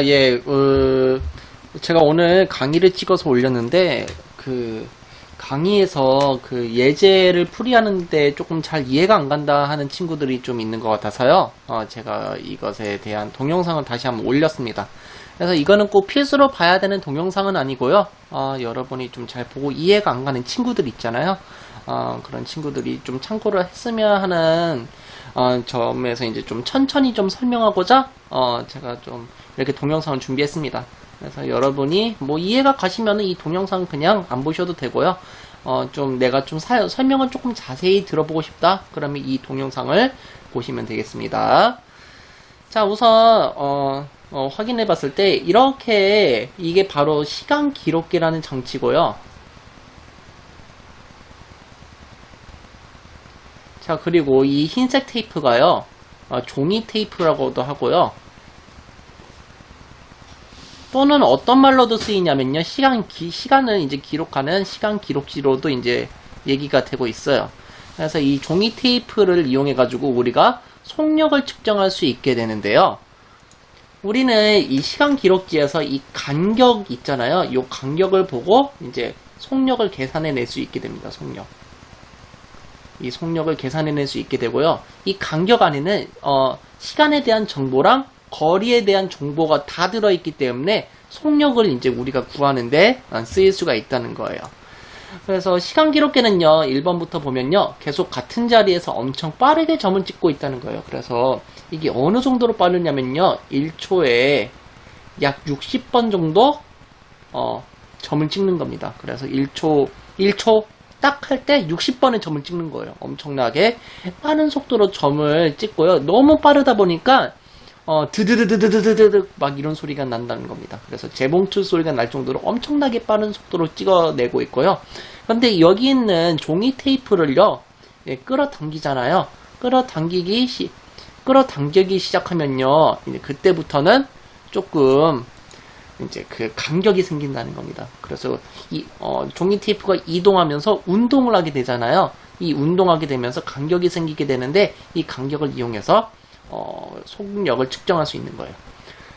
예, 제가 오늘 강의를 찍어서 올렸는데, 강의에서 예제를 풀이하는데 조금 잘 이해가 안 간다 하는 친구들이 좀 있는 것 같아서요. 제가 이것에 대한 동영상을 다시 한번 올렸습니다. 그래서 이거는 꼭 필수로 봐야 되는 동영상은 아니고요. 여러분이 좀 잘 보고 이해가 안 가는 친구들 있잖아요. 그런 친구들이 좀 참고를 했으면 하는 점에서 이제 좀 천천히 좀 설명하고자 제가 좀 이렇게 동영상을 준비했습니다. 그래서 여러분이 뭐 이해가 가시면은 이 동영상 그냥 안 보셔도 되고요. 좀 내가 좀 설명을 조금 자세히 들어보고 싶다. 그러면 이 동영상을 보시면 되겠습니다. 자, 우선 확인해 봤을 때 이렇게 이게 바로 시간 기록기라는 장치고요. 자, 그리고 이 흰색 테이프가요, 종이 테이프라고도 하고요. 또는 어떤 말로도 쓰이냐면요, 시간을 이제 기록하는 시간 기록지로도 이제 얘기가 되고 있어요. 그래서 이 종이 테이프를 이용해가지고 우리가 속력을 측정할 수 있게 되는데요. 우리는 이 시간 기록지에서 이 간격 있잖아요. 이 간격을 보고 이제 속력을 계산해낼 수 있게 됩니다. 이 속력을 계산해낼 수 있게 되고요. 이 간격 안에는 시간에 대한 정보랑 거리에 대한 정보가 다 들어있기 때문에 속력을 이제 우리가 구하는데 쓰일 수가 있다는 거예요. 그래서 시간 기록계는요, 1번부터 보면요, 계속 같은 자리에서 엄청 빠르게 점을 찍고 있다는 거예요. 그래서 이게 어느 정도로 빠르냐면요, 1초에 약 60번 정도 점을 찍는 겁니다. 그래서 1초 딱 할 때 60번의 점을 찍는 거예요. 엄청나게 빠른 속도로 점을 찍고요. 너무 빠르다 보니까 드드드드드드드드 막 이런 소리가 난다는 겁니다. 그래서 재봉틀 소리가 날 정도로 엄청나게 빠른 속도로 찍어내고 있고요. 그런데 여기 있는 종이 테이프를요, 끌어당기잖아요. 끌어당기기 시작하면요, 이제 그때부터는 조금 이제 간격이 생긴다는 겁니다. 그래서 이 종이 테이프가 이동하면서 운동을 하게 되잖아요. 이 운동하게 되면서 간격이 생기게 되는데, 이 간격을 이용해서 속력을 측정할 수 있는 거예요.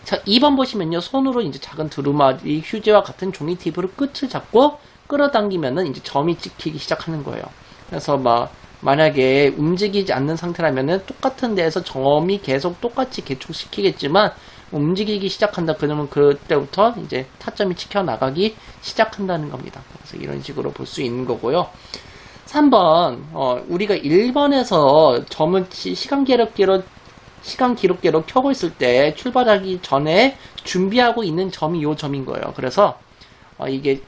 자, 2번 보시면요, 손으로 이제 작은 두루마리 휴지와 같은 종이 테이프를 끝을 잡고 끌어당기면은 이제 점이 찍히기 시작하는 거예요. 그래서 만약에 움직이지 않는 상태라면은 똑같은 데에서 점이 계속 똑같이 개축시키겠지만, 움직이기 시작한다 그러면 그때부터 이제 타점이 찍혀 나가기 시작한다는 겁니다. 그래서 이런 식으로 볼 수 있는 거고요. 3번 우리가 1번에서 점을 시간 기록계로 켜고 있을 때 출발하기 전에 준비하고 있는 점이 요 점인 거예요. 그래서 이게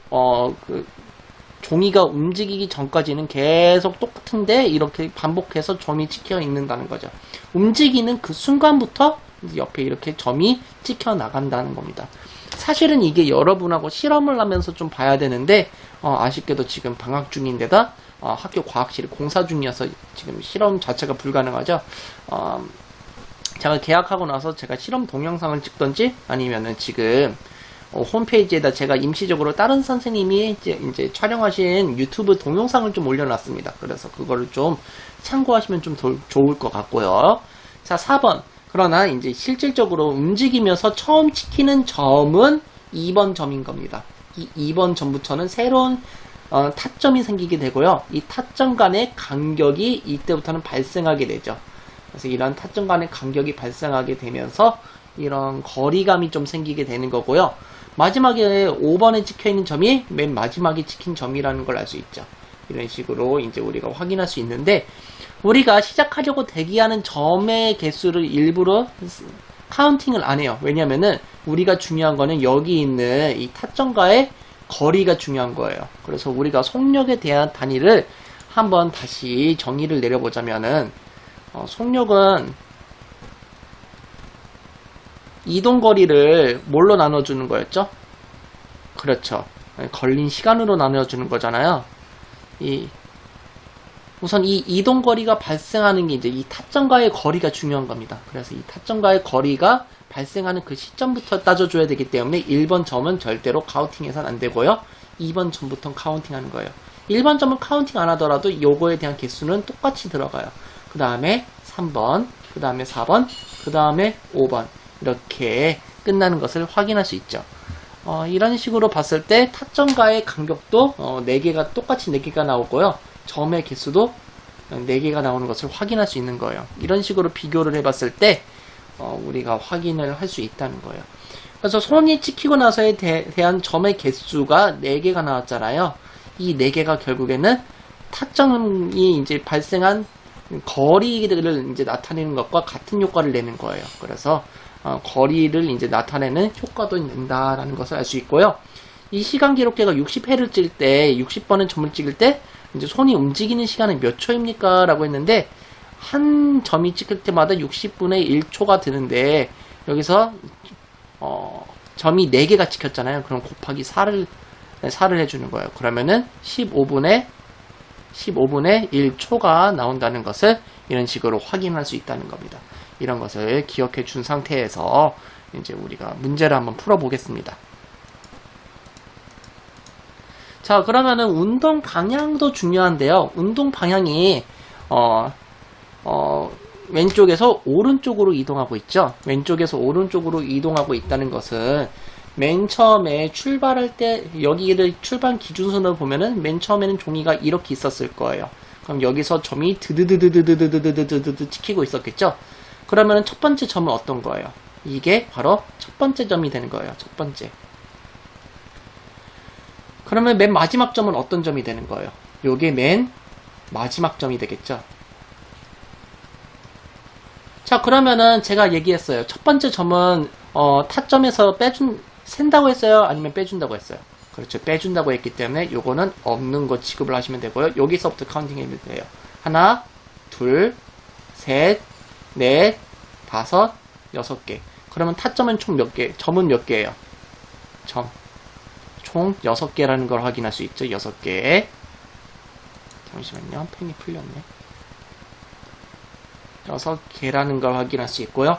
종이가 움직이기 전까지는 계속 똑같은데 이렇게 반복해서 점이 찍혀 있는다는 거죠. 움직이는 그 순간부터 옆에 이렇게 점이 찍혀 나간다는 겁니다. 사실은 이게 여러분하고 실험을 하면서 좀 봐야 되는데 아쉽게도 지금 방학 중인데다 학교 과학실이 공사 중이어서 지금 실험 자체가 불가능하죠. 제가 개학하고 나서 제가 실험 동영상을 찍던지 아니면은 지금 홈페이지에다 제가 임시적으로 다른 선생님이 이제 촬영하신 유튜브 동영상을 좀 올려놨습니다. 그래서 그거를 좀 참고하시면 좀 좋을 것 같고요. 자, 4번. 그러나 이제 실질적으로 움직이면서 처음 찍히는 점은 2번 점인 겁니다. 이 2번 점부터는 새로운 타점이 생기게 되고요. 이 타점 간의 간격이 이때부터는 발생하게 되죠. 그래서 이런 타점 간의 간격이 발생하게 되면서 이런 거리감이 좀 생기게 되는 거고요. 마지막에 5번에 찍혀있는 점이 맨 마지막에 찍힌 점이라는 걸 알 수 있죠. 이런 식으로 이제 우리가 확인할 수 있는데, 우리가 시작하려고 대기하는 점의 개수를 일부러 카운팅을 안 해요. 왜냐면은 우리가 중요한 거는 여기 있는 이 타점과의 거리가 중요한 거예요. 그래서 우리가 속력에 대한 단위를 한번 다시 정의를 내려보자면은 속력은 이동거리를 뭘로 나눠주는 거였죠? 그렇죠. 걸린 시간으로 나눠주는 거잖아요. 우선 이 이동거리가 발생하는 게 이제 이 타점과의 거리가 중요한 겁니다. 그래서 이 타점과의 거리가 발생하는 그 시점부터 따져줘야 되기 때문에 1번 점은 절대로 카운팅해서는 안 되고요. 2번 점부터 카운팅하는 거예요. 1번 점은 카운팅 안 하더라도 요거에 대한 개수는 똑같이 들어가요. 그 다음에 3번, 그 다음에 4번, 그 다음에 5번 이렇게 끝나는 것을 확인할 수 있죠. 이런 식으로 봤을 때 타점과의 간격도 4개가 똑같이 4개가 나오고요. 점의 개수도 4개가 나오는 것을 확인할 수 있는 거예요. 이런 식으로 비교를 해봤을 때 우리가 확인을 할 수 있다는 거예요. 그래서 손이 찍히고 나서에 대한 점의 개수가 4개가 나왔잖아요. 이 4개가 결국에는 타점이 이제 발생한 거리를 이제 나타내는 것과 같은 효과를 내는 거예요. 그래서 거리를 이제 나타내는 효과도 낸다라는 것을 알 수 있고요. 이 시간 기록계가 60회를 찍을 때, 60번의 점을 찍을 때 이제 손이 움직이는 시간은 몇 초입니까? 라고 했는데 한 점이 찍힐 때마다 60분의 1초가 되는데 여기서 점이 4개가 찍혔잖아요. 그럼 곱하기 4를 해주는 거예요. 그러면은 15분의 1초가 나온다는 것을 이런 식으로 확인할 수 있다는 겁니다. 이런 것을 기억해 준 상태에서 이제 우리가 문제를 한번 풀어보겠습니다. 자, 그러면은 운동 방향도 중요한데요. 운동 방향이 왼쪽에서 오른쪽으로 이동하고 있죠. 왼쪽에서 오른쪽으로 이동하고 있다는 것은 맨 처음에 출발할 때 여기를 출발 기준선으로 보면은 맨 처음에는 종이가 이렇게 있었을 거예요. 그럼 여기서 점이 드드드드드드드드드드드 찍히고 있었겠죠. 그러면은 첫 번째 점은 어떤 거예요? 이게 바로 첫 번째 점이 되는 거예요. 첫 번째. 그러면 맨 마지막 점은 어떤 점이 되는 거예요? 요게 맨 마지막 점이 되겠죠. 자, 그러면은 제가 얘기했어요. 첫 번째 점은 타점에서 센다고 했어요? 아니면 빼준다고 했어요? 그렇죠. 빼준다고 했기 때문에 요거는 없는 거 취급을 하시면 되고요. 여기서부터 카운팅 해주면 돼요. 하나, 둘, 셋, 넷, 다섯, 6개. 그러면 타점은 총 몇 개? 점은 몇 개예요? 점. 총 6개라는 걸 확인할 수 있죠. 6개. 잠시만요. 펜이 풀렸네. 6개라는 걸 확인할 수 있고요.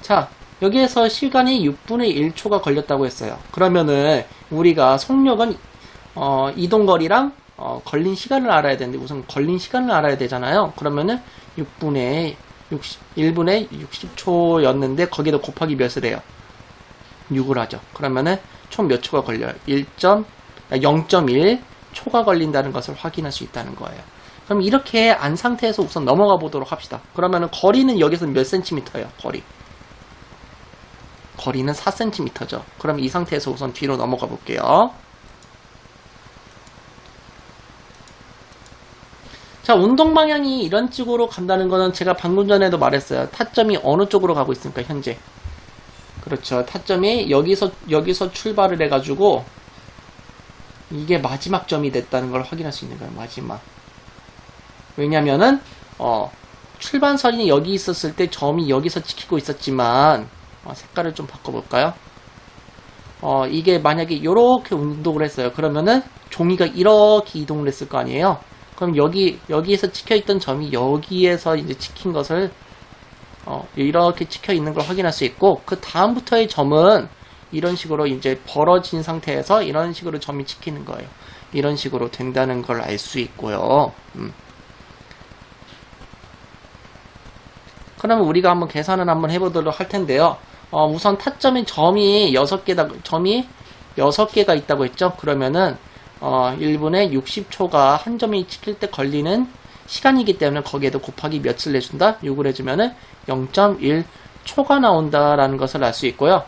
자, 여기에서 시간이 6분의 1초가 걸렸다고 했어요. 그러면은 우리가 속력은 이동거리랑 걸린 시간을 알아야 되는데 우선 걸린 시간을 알아야 되잖아요. 그러면은 1분에 60초였는데 거기다 곱하기 몇을 해요? 6을 하죠. 그러면은 총 몇 초가 걸려요? 0.1 초가 걸린다는 것을 확인할 수 있다는 거예요. 그럼 이렇게 안 상태에서 우선 넘어가 보도록 합시다. 그러면은 거리는 여기서 몇 센티미터예요? 거리는 4cm죠. 그럼 이 상태에서 우선 뒤로 넘어가 볼게요. 자, 운동 방향이 이런 쪽으로 간다는 거는 제가 방금 전에도 말했어요. 타점이 어느 쪽으로 가고 있습니까, 현재? 그렇죠. 타점이 여기서 출발을 해가지고 이게 마지막 점이 됐다는 걸 확인할 수 있는 거예요. 마지막. 왜냐면은 출발선이 여기 있었을 때 점이 여기서 찍히고 있었지만 색깔을 좀 바꿔볼까요? 이게 만약에 이렇게 운동을 했어요. 그러면은 종이가 이렇게 이동을 했을 거 아니에요? 그럼 여기에서 찍혀있던 점이 여기에서 이제 찍힌 것을 이렇게 찍혀 있는 걸 확인할 수 있고, 그 다음부터의 점은 이런 식으로 이제 벌어진 상태에서 이런 식으로 점이 찍히는 거예요. 이런 식으로 된다는 걸 알 수 있고요. 그러면 우리가 한번 계산을 한번 해보도록 할 텐데요. 우선 타점에 점이 6개가 있다고 했죠. 그러면은 1분에 60초가 한 점이 찍힐 때 걸리는 시간이기 때문에 거기에도 곱하기 몇을 내준다? 6을 해주면은 0.1초가 나온다라는 것을 알 수 있고요.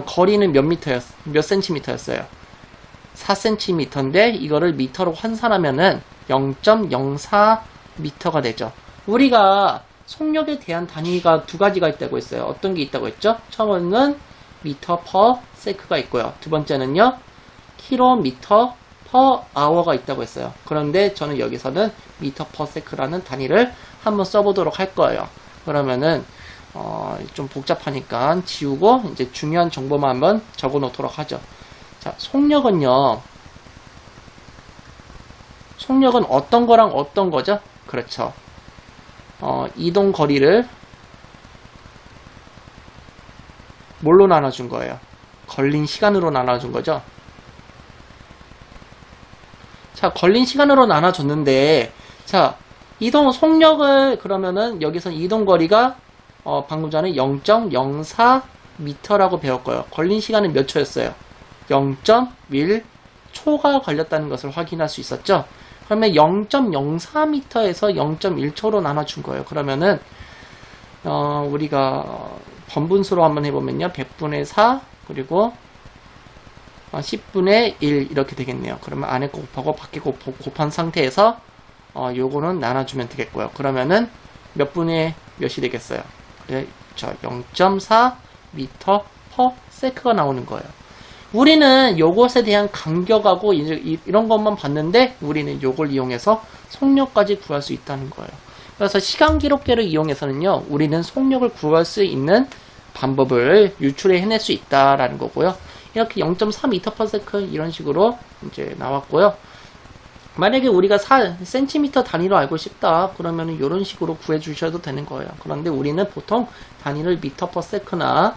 거리는 몇 센티미터였어요? 4cm인데 이거를 미터로 환산하면은 0.04m가 되죠. 우리가 속력에 대한 단위가 두 가지가 있다고 했어요. 어떤 게 있다고 했죠? 처음은 미터 퍼 세크가 있고요. 두 번째는요, 킬로미터 퍼 아워가 있다고 했어요. 그런데 저는 여기서는 미터 퍼 세크라는 단위를 한번 써보도록 할 거예요. 그러면은 좀 복잡하니까 지우고 이제 중요한 정보만 한번 적어 놓도록 하죠. 자, 속력은 어떤 거랑 어떤 거죠? 그렇죠. 이동 거리를 뭘로 나눠준 거예요? 걸린 시간으로 나눠준 거죠? 자, 걸린 시간으로 나눠줬는데, 자, 이동 속력을 그러면은 여기서 이동 거리가 방금 전에 0.04 미터라고 배웠고요. 걸린 시간은 몇 초였어요? 0.1초가 걸렸다는 것을 확인할 수 있었죠. 그러면 0.04m에서 0.1초로 나눠준 거예요. 그러면은 우리가 번분수로 한번 해보면요. 100분의 4 그리고 10분의 1 이렇게 되겠네요. 그러면 안에 거 곱하고 밖에 거 곱한 상태에서 요거는 나눠주면 되겠고요. 그러면은 몇 분의 몇이 되겠어요? 그렇죠. 0.4 m/s가 나오는 거예요. 우리는 요것에 대한 간격하고 이제 이런 것만 봤는데 우리는 요걸 이용해서 속력까지 구할 수 있다는 거예요. 그래서 시간 기록계를 이용해서는요, 우리는 속력을 구할 수 있는 방법을 유출해 해낼 수 있다라는 거고요. 이렇게 0.4m/s 이런 식으로 이제 나왔고요. 만약에 우리가 cm 단위로 알고 싶다 그러면은 이런 식으로 구해 주셔도 되는 거예요. 그런데 우리는 보통 단위를 m/s나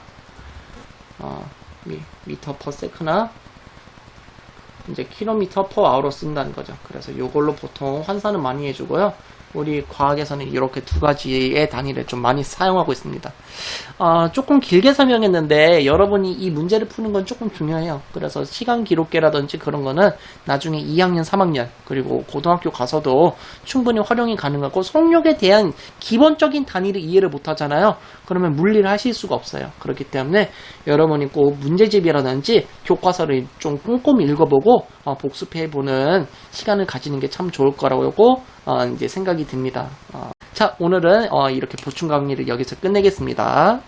m/s나 이제 km/h로 쓴다는 거죠. 그래서 이걸로 보통 환산을 많이 해주고요. 우리 과학에서는 이렇게 두 가지의 단위를 좀 많이 사용하고 있습니다. 조금 길게 설명했는데 여러분이 이 문제를 푸는 건 조금 중요해요. 그래서 시간 기록계라든지 그런 거는 나중에 2학년, 3학년 그리고 고등학교 가서도 충분히 활용이 가능하고 속력에 대한 기본적인 단위를 이해를 못 하잖아요. 그러면 물리를 하실 수가 없어요. 그렇기 때문에 여러분이 꼭 문제집이라든지 교과서를 좀 꼼꼼히 읽어보고 복습해보는 시간을 가지는 게 참 좋을 거라고 이제 생각이 듭니다. 자, 오늘은 이렇게 보충 강의를 여기서 끝내겠습니다.